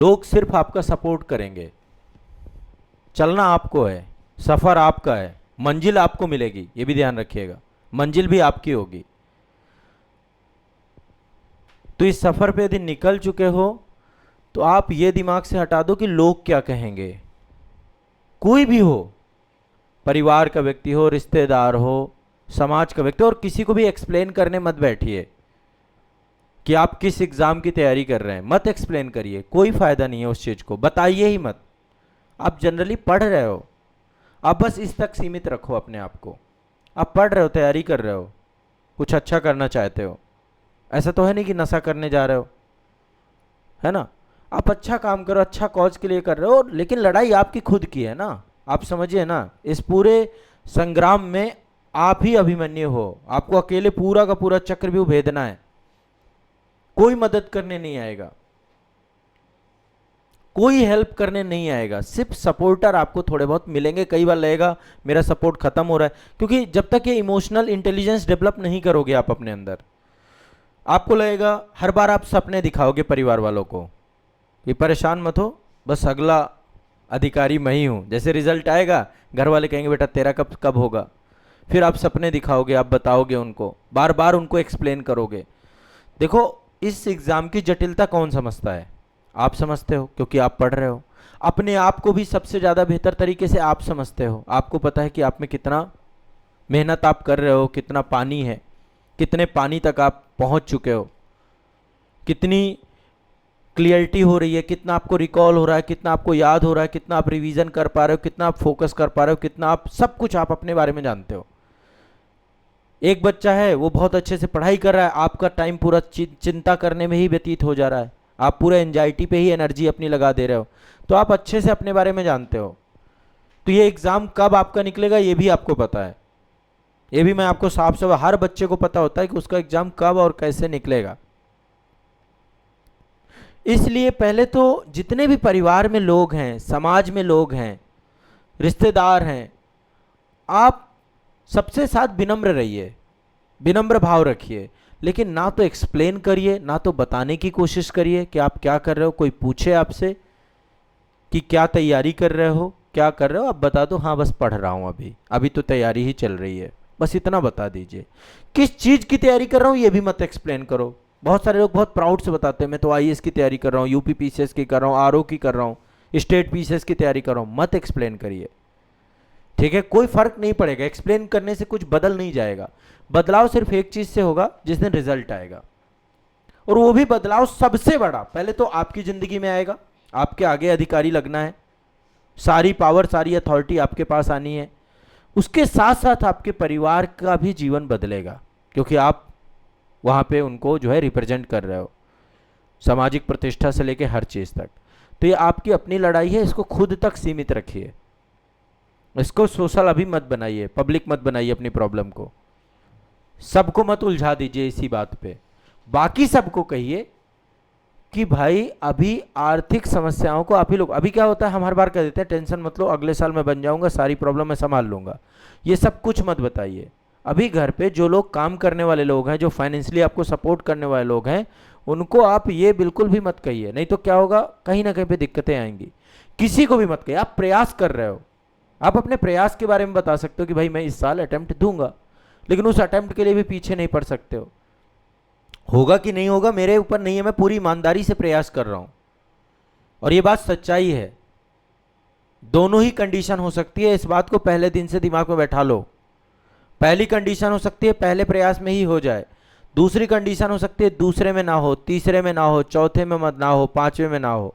लोग सिर्फ आपका सपोर्ट करेंगे। चलना आपको है, सफर आपका है, मंजिल आपको मिलेगी, ये भी ध्यान रखिएगा, मंजिल भी आपकी होगी। तो इस सफर पे यदि निकल चुके हो तो आप ये दिमाग से हटा दो कि लोग क्या कहेंगे। कोई भी हो, परिवार का व्यक्ति हो, रिश्तेदार हो, समाज का व्यक्ति हो, और किसी को भी एक्सप्लेन करने मत बैठिए कि आप किस एग्जाम की तैयारी कर रहे हैं। मत एक्सप्लेन करिए, कोई फायदा नहीं है उस चीज को, बताइए ही मत। आप जनरली पढ़ रहे हो, आप बस इस तक सीमित रखो अपने आप को। आप पढ़ रहे हो, तैयारी कर रहे हो, कुछ अच्छा करना चाहते हो, ऐसा तो है नहीं कि नशा करने जा रहे हो, है ना। आप अच्छा काम करो, अच्छा कॉज के लिए कर रहे हो, लेकिन लड़ाई आपकी खुद की है ना। आप समझिए ना, इस पूरे संग्राम में आप ही अभिमन्यु हो। आपको अकेले पूरा का पूरा चक्रव्यूह भेदना है, कोई मदद करने नहीं आएगा, कोई हेल्प करने नहीं आएगा, सिर्फ सपोर्टर आपको थोड़े बहुत मिलेंगे। कई बार लगेगा मेरा सपोर्ट खत्म हो रहा है, क्योंकि जब तक ये इमोशनल इंटेलिजेंस डेवलप नहीं करोगे आप अपने अंदर, आपको लगेगा हर बार आप सपने दिखाओगे परिवार वालों को कि परेशान मत हो, बस अगला अधिकारी मैं ही हूं। जैसे रिजल्ट आएगा घर वाले कहेंगे बेटा तेरा कब कब होगा, फिर आप सपने दिखाओगे, आप बताओगे उनको, बार बार उनको एक्सप्लेन करोगे। देखो, इस एग्जाम की जटिलता कौन समझता है? आप समझते हो, क्योंकि आप पढ़ रहे हो। अपने आप को भी सबसे ज़्यादा बेहतर तरीके से आप समझते हो। आपको पता है कि आप में कितना मेहनत आप कर रहे हो, कितना पानी है, कितने पानी तक आप पहुंच चुके हो, कितनी क्लियरिटी हो रही है, कितना आपको रिकॉल हो रहा है, कितना आपको याद हो रहा है, कितना आप रिवीजन कर पा रहे हो, कितना आप फोकस कर पा रहे हो, कितना आप सब कुछ आप अपने बारे में जानते हो। एक बच्चा है वो बहुत अच्छे से पढ़ाई कर रहा है, आपका टाइम पूरा चिंता करने में ही व्यतीत हो जा रहा है, आप पूरा एंजाइटी पे ही एनर्जी अपनी लगा दे रहे हो। तो आप अच्छे से अपने बारे में जानते हो। तो ये एग्ज़ाम कब आपका निकलेगा ये भी आपको पता है, ये भी मैं आपको साफ साफ, हर बच्चे को पता होता है कि उसका एग्ज़ाम कब और कैसे निकलेगा। इसलिए पहले तो जितने भी परिवार में लोग हैं, समाज में लोग हैं, रिश्तेदार हैं, आप सबसे साथ विनम्र रहिए, विनम्र भाव रखिए। लेकिन ना तो एक्सप्लेन करिए, ना तो बताने की कोशिश करिए कि आप क्या कर रहे हो। कोई पूछे आपसे कि क्या तैयारी कर रहे हो, क्या कर रहे हो, आप बता दो हाँ बस पढ़ रहा हूँ, अभी अभी तो तैयारी ही चल रही है, बस इतना बता दीजिए। किस चीज़ की तैयारी कर रहा हूँ ये भी मत एक्सप्लेन करो। बहुत सारे लोग बहुत प्राउड से बताते हैं मैं तो आईएएस की तैयारी कर रहा हूँ, यूपी पीसीएस की कर रहा हूँ, आरओ की कर रहा हूँ, स्टेट पीसीएस की तैयारी कर रहा हूँ। मत एक्सप्लेन करिए, ठीक है। कोई फर्क नहीं पड़ेगा, एक्सप्लेन करने से कुछ बदल नहीं जाएगा। बदलाव सिर्फ एक चीज से होगा, जिस दिन रिजल्ट आएगा, और वो भी बदलाव सबसे बड़ा पहले तो आपकी जिंदगी में आएगा। आपके आगे अधिकारी लगना है, सारी पावर सारी अथॉरिटी आपके पास आनी है। उसके साथ साथ आपके परिवार का भी जीवन बदलेगा, क्योंकि आप वहां पे उनको जो है रिप्रेजेंट कर रहे हो, सामाजिक प्रतिष्ठा से लेके हर चीज तक। तो ये आपकी अपनी लड़ाई है, इसको खुद तक सीमित रखिए, इसको सोशल अभी मत बनाइए, पब्लिक मत बनाइए अपनी प्रॉब्लम को, सबको मत उलझा दीजिए इसी बात पे। बाकी सबको कहिए कि भाई अभी आर्थिक समस्याओं को आप ही लोग, अभी क्या होता है हम हर बार कह देते हैं टेंशन मत लो, अगले साल मैं बन जाऊंगा, सारी प्रॉब्लम मैं संभाल लूंगा। ये सब कुछ मत बताइए। अभी घर पे जो लोग काम करने वाले लोग हैं, जो फाइनेंशियली आपको सपोर्ट करने वाले लोग हैं, उनको आप ये बिल्कुल भी मत कहिए, नहीं तो क्या होगा, कहीं ना कहीं पे दिक्कतें आएंगी। किसी को भी मत कहिए। आप प्रयास कर रहे हो, आप अपने प्रयास के बारे में बता सकते हो कि भाई मैं इस साल अटेम्प्ट दूंगा, लेकिन उस अटेम्प्ट के लिए भी पीछे नहीं पड़ सकते हो। होगा कि नहीं होगा मेरे ऊपर नहीं है, मैं पूरी ईमानदारी से प्रयास कर रहा हूं, और ये बात सच्चाई है। दोनों ही कंडीशन हो सकती है, इस बात को पहले दिन से दिमाग में बैठा लो। पहली कंडीशन हो सकती है पहले प्रयास में ही हो जाए, दूसरी कंडीशन हो सकती है दूसरे में ना हो, तीसरे में ना हो, चौथे में मत ना हो, पांचवें में ना हो।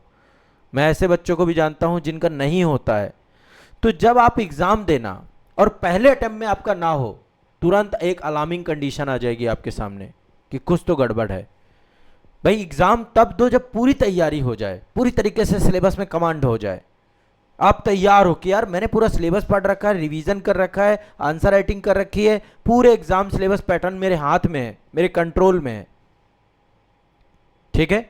मैं ऐसे बच्चों को भी जानता हूं जिनका नहीं होता है। तो जब आप एग्जाम देना और पहले अटेम्प्ट में आपका ना हो, तुरंत एक अलार्मिंग कंडीशन आ जाएगी आपके सामने कि कुछ तो गड़बड़ है। भाई एग्जाम तब दो जब पूरी तैयारी हो जाए, पूरी तरीके से सिलेबस में कमांड हो जाए, आप तैयार हो कि यार मैंने पूरा सिलेबस पढ़ रखा है, रिवीजन कर रखा है, आंसर राइटिंग कर रखी है, पूरे एग्जाम सिलेबस पैटर्न मेरे हाथ में है, मेरे कंट्रोल में है, ठीक है।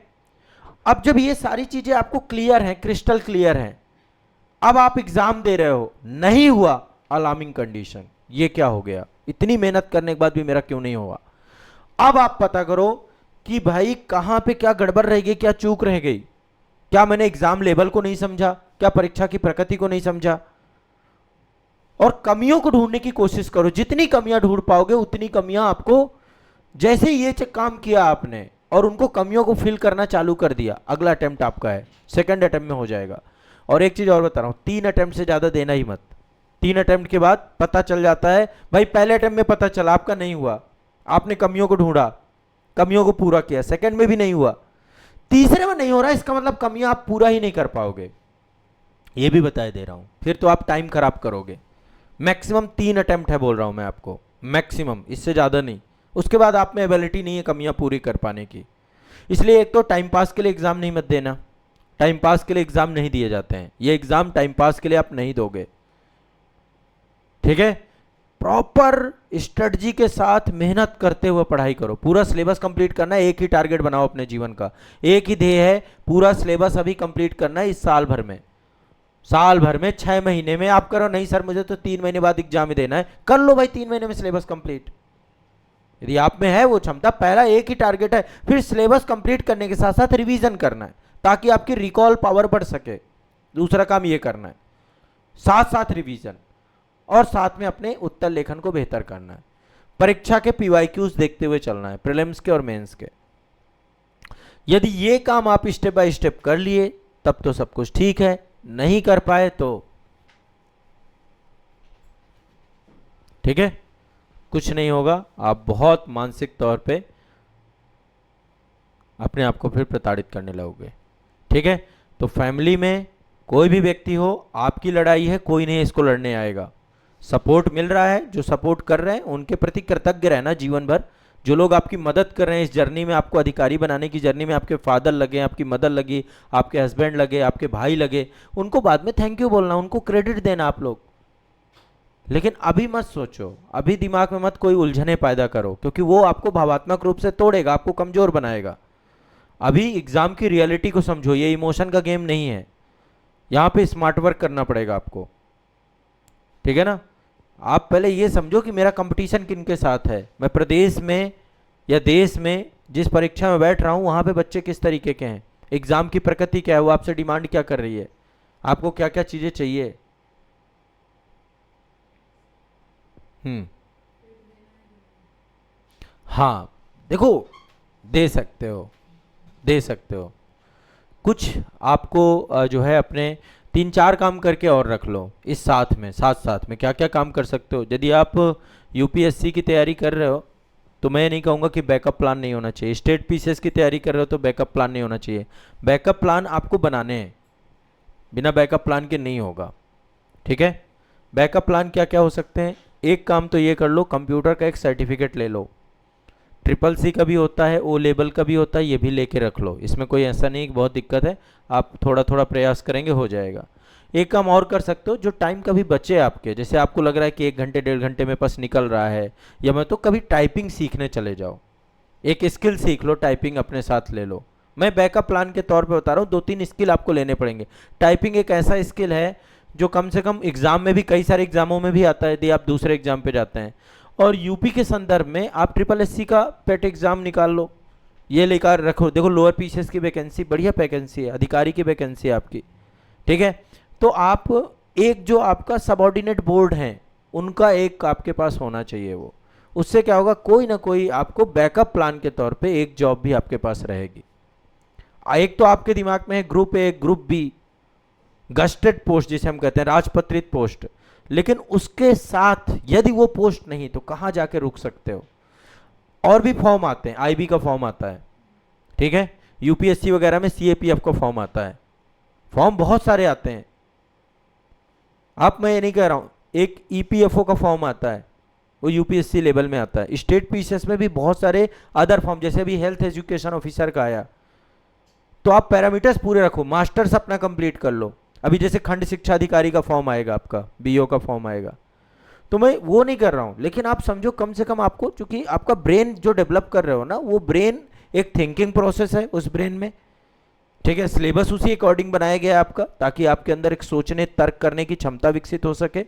अब जब ये सारी चीजें आपको क्लियर हैं, क्रिस्टल क्लियर हैं, अब आप एग्जाम दे रहे हो, नहीं हुआ, अलार्मिंग कंडीशन, ये क्या हो गया, इतनी मेहनत करने के बाद भी मेरा क्यों नहीं हुआ। अब आप पता करो कि भाई कहां पे क्या गड़बड़ रह गई, क्या चूक रह गई। क्या मैंने एग्जाम लेवल को नहीं समझा? क्या परीक्षा की प्रकृति को नहीं समझा? और कमियों को ढूंढने की कोशिश करो। जितनी कमियां ढूंढ पाओगे उतनी कमियां आपको, जैसे ये काम किया आपने और उनको कमियों को फिल करना चालू कर दिया, अगला अटेम्प्ट आपका है, सेकंड अटेम्प्ट में हो जाएगा। और एक चीज और बता रहा हूं, 3 अटेम्प्ट से ज्यादा देना ही मत। 3 अटेम्प्ट के बाद पता चल जाता है भाई, पहले अटेम्प्ट में पता चला आपका नहीं हुआ, आपने कमियों को ढूंढा, कमियों को पूरा किया, सेकंड में भी नहीं हुआ, तीसरे में नहीं हो रहा, इसका मतलब कमियां आप पूरा ही नहीं कर पाओगे, ये भी बताए दे रहा हूं। फिर तो आप टाइम खराब करोगे। मैक्सिमम 3 अटेम्प्ट है बोल रहा हूं मैं आपको, मैक्सिमम, इससे ज़्यादा नहीं। उसके बाद आप में एबिलिटी नहीं है कमियां पूरी कर पाने की। इसलिए एक तो टाइम पास के लिए एग्ज़ाम नहीं मत देना। टाइम पास के लिए एग्ज़ाम नहीं दिए जाते हैं, ये एग्ज़ाम टाइम पास के लिए आप नहीं दोगे, ठीक है? प्रॉपर स्ट्रेटजी के साथ मेहनत करते हुए पढ़ाई करो। पूरा सिलेबस कंप्लीट करना है, एक ही टारगेट बनाओ अपने जीवन का, एक ही ध्येय है, पूरा सिलेबस अभी कंप्लीट करना है इस साल भर में। साल भर में 6 महीने में आप करो, नहीं सर मुझे तो 3 महीने बाद एग्जाम ही देना है, कर लो भाई 3 महीने में सिलेबस कंप्लीट। यदि आप में है वो क्षमता, पहला एक ही टारगेट है, फिर सिलेबस कंप्लीट करने के साथ साथ रिवीजन करना है ताकि आपकी रिकॉल पावर बढ़ सके। दूसरा काम ये करना है, साथ साथ रिवीजन और साथ में अपने उत्तर लेखन को बेहतर करना है। परीक्षा के पीवाईक्यूज देखते हुए चलना है, प्रीलिम्स के और मेंस के। यदि ये काम आप स्टेप बाय स्टेप कर लिए तब तो सब कुछ ठीक है, नहीं कर पाए तो ठीक है, कुछ नहीं होगा। आप बहुत मानसिक तौर पे अपने आप को फिर प्रताड़ित करने लगोगे, ठीक है? तो फैमिली में कोई भी व्यक्ति हो, आपकी लड़ाई है, कोई नहीं इसको लड़ने आएगा। सपोर्ट मिल रहा है, जो सपोर्ट कर रहे हैं उनके प्रति कृतज्ञ रहना जीवन भर। जो लोग आपकी मदद कर रहे हैं इस जर्नी में, आपको अधिकारी बनाने की जर्नी में, आपके फादर लगे, आपकी मदर लगी, आपके हस्बैंड लगे, आपके भाई लगे, उनको बाद में थैंक यू बोलना, उनको क्रेडिट देना आप लोग। लेकिन अभी मत सोचो, अभी दिमाग में मत कोई उलझने पैदा करो, क्योंकि वो आपको भावात्मक रूप से तोड़ेगा, आपको कमजोर बनाएगा। अभी एग्जाम की रियलिटी को समझो, ये इमोशन का गेम नहीं है, यहाँ पे स्मार्ट वर्क करना पड़ेगा आपको, ठीक है ना? आप पहले ये समझो कि मेरा कंपटीशन किन के साथ है, मैं प्रदेश में या देश में जिस परीक्षा में बैठ रहा हूँ वहाँ पे बच्चे किस तरीके के हैं, एग्ज़ाम की प्रकृति क्या है, वो आपसे डिमांड क्या कर रही है, आपको क्या क्या चीज़ें चाहिए। हाँ देखो, दे सकते हो, दे सकते हो कुछ। आपको जो है अपने 3-4 काम करके और रख लो इस साथ में, साथ साथ में क्या क्या काम कर सकते हो। यदि आप यूपीएससी की तैयारी कर रहे हो तो मैं नहीं कहूँगा कि बैकअप प्लान नहीं होना चाहिए। स्टेट पीसीएस की तैयारी कर रहे हो तो बैकअप प्लान नहीं होना चाहिए। बैकअप प्लान आपको बनाने हैं, बिना बैकअप प्लान के नहीं होगा, ठीक है? बैकअप प्लान क्या क्या हो सकते हैं? एक काम तो ये कर लो, कंप्यूटर का एक सर्टिफिकेट ले लो, CCC का भी होता है, ओ लेवल का भी होता है, ये भी लेके रख लो। इसमें कोई ऐसा नहीं कि बहुत दिक्कत है, आप थोड़ा थोड़ा प्रयास करेंगे हो जाएगा। एक काम और कर सकते हो, जो टाइम कभी बचे आपके, जैसे आपको लग रहा है कि 1 घंटे 1.5 घंटे में पास निकल रहा है, या मैं तो कभी टाइपिंग सीखने चले जाओ, एक स्किल सीख लो, टाइपिंग अपने साथ ले लो। मैं बैकअप प्लान के तौर पे बता रहा हूँ, 2-3 स्किल आपको लेने पड़ेंगे। टाइपिंग एक ऐसा स्किल है जो कम से कम एग्जाम में भी, कई सारे एग्जामों में भी आता है यदि आप दूसरे एग्जाम पे जाते हैं। और यूपी के संदर्भ में आप SSC का पेट एग्जाम निकाल लो, ये लेकर रखो। देखो लोअर पीसीएस की वैकेंसी, बढ़िया वैकेंसी है, अधिकारी की वैकेंसी है आपकी, ठीक है? तो आप एक जो आपका सबऑर्डिनेट बोर्ड है उनका एक आपके पास होना चाहिए। वो उससे क्या होगा, कोई ना कोई आपको बैकअप प्लान के तौर पे एक जॉब भी आपके पास रहेगी। एक तो आपके दिमाग में है group A, group B, gazetted post जिसे हम कहते हैं, राजपत्रित पोस्ट, लेकिन उसके साथ यदि वो पोस्ट नहीं तो कहाँ जाके रुक सकते हो? और भी फॉर्म आते हैं, आईबी का फॉर्म आता है, ठीक है? यूपीएससी वगैरह में सीएपीएफ का फॉर्म आता है, फॉर्म बहुत सारे आते हैं। आप, मैं ये नहीं कह रहा हूं, एक ईपीएफओ का फॉर्म आता है, वो यूपीएससी लेवल में आता है। स्टेट पीसीएस में भी बहुत सारे अदर फॉर्म, जैसे अभी हेल्थ एजुकेशन ऑफिसर का आया, तो आप पैरामीटर्स पूरे रखो, मास्टर्स अपना कंप्लीट कर लो। अभी जैसे खंड शिक्षा अधिकारी का फॉर्म आएगा, आपका बीओ का फॉर्म आएगा, तो मैं वो नहीं कर रहा हूं, लेकिन आप समझो कम से कम आपको, चूंकि आपका ब्रेन जो डेवलप कर रहे हो ना, वो ब्रेन एक थिंकिंग प्रोसेस है उस ब्रेन में, ठीक है? सिलेबस उसी अकॉर्डिंग बनाया गया है आपका, ताकि आपके अंदर एक सोचने तर्क करने की क्षमता विकसित हो सके।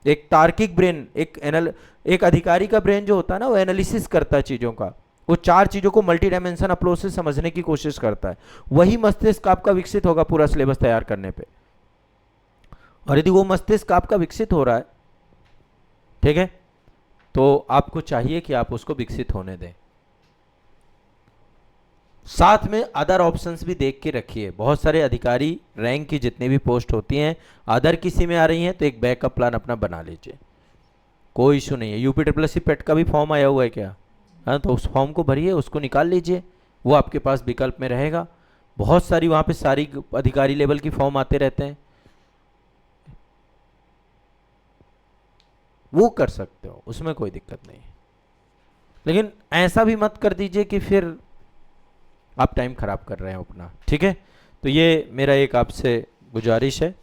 एक तार्किक ब्रेन, एक अधिकारी का ब्रेन जो होता है ना, वो एनालिसिस करता है चीज़ों का, वो चार चीजों को मल्टी डायमेंशन अप्रोच से समझने की कोशिश करता है। वही मस्तिष्क आपका विकसित होगा पूरा सिलेबस तैयार करने पे। और यदि वो मस्तिष्क आपका विकसित हो रहा है, ठीक है, तो आपको चाहिए कि आप उसको विकसित होने दें। साथ में अदर ऑप्शंस भी देख के रखिए। बहुत सारे अधिकारी रैंक की जितनी भी पोस्ट होती हैं, अदर किसी में आ रही हैं तो एक बैकअप प्लान अपना बना लीजिए, कोई इशू नहीं है। यूपी ट्रिपल सी पेट का भी फॉर्म आया हुआ है क्या? हाँ, तो उस फॉर्म को भरिए, उसको निकाल लीजिए, वो आपके पास विकल्प में रहेगा। बहुत सारी वहाँ पे सारी अधिकारी लेवल की फॉर्म आते रहते हैं, वो कर सकते हो, उसमें कोई दिक्कत नहीं। लेकिन ऐसा भी मत कर दीजिए कि फिर आप टाइम खराब कर रहे हो अपना, ठीक है। तो ये मेरा एक आपसे गुजारिश है।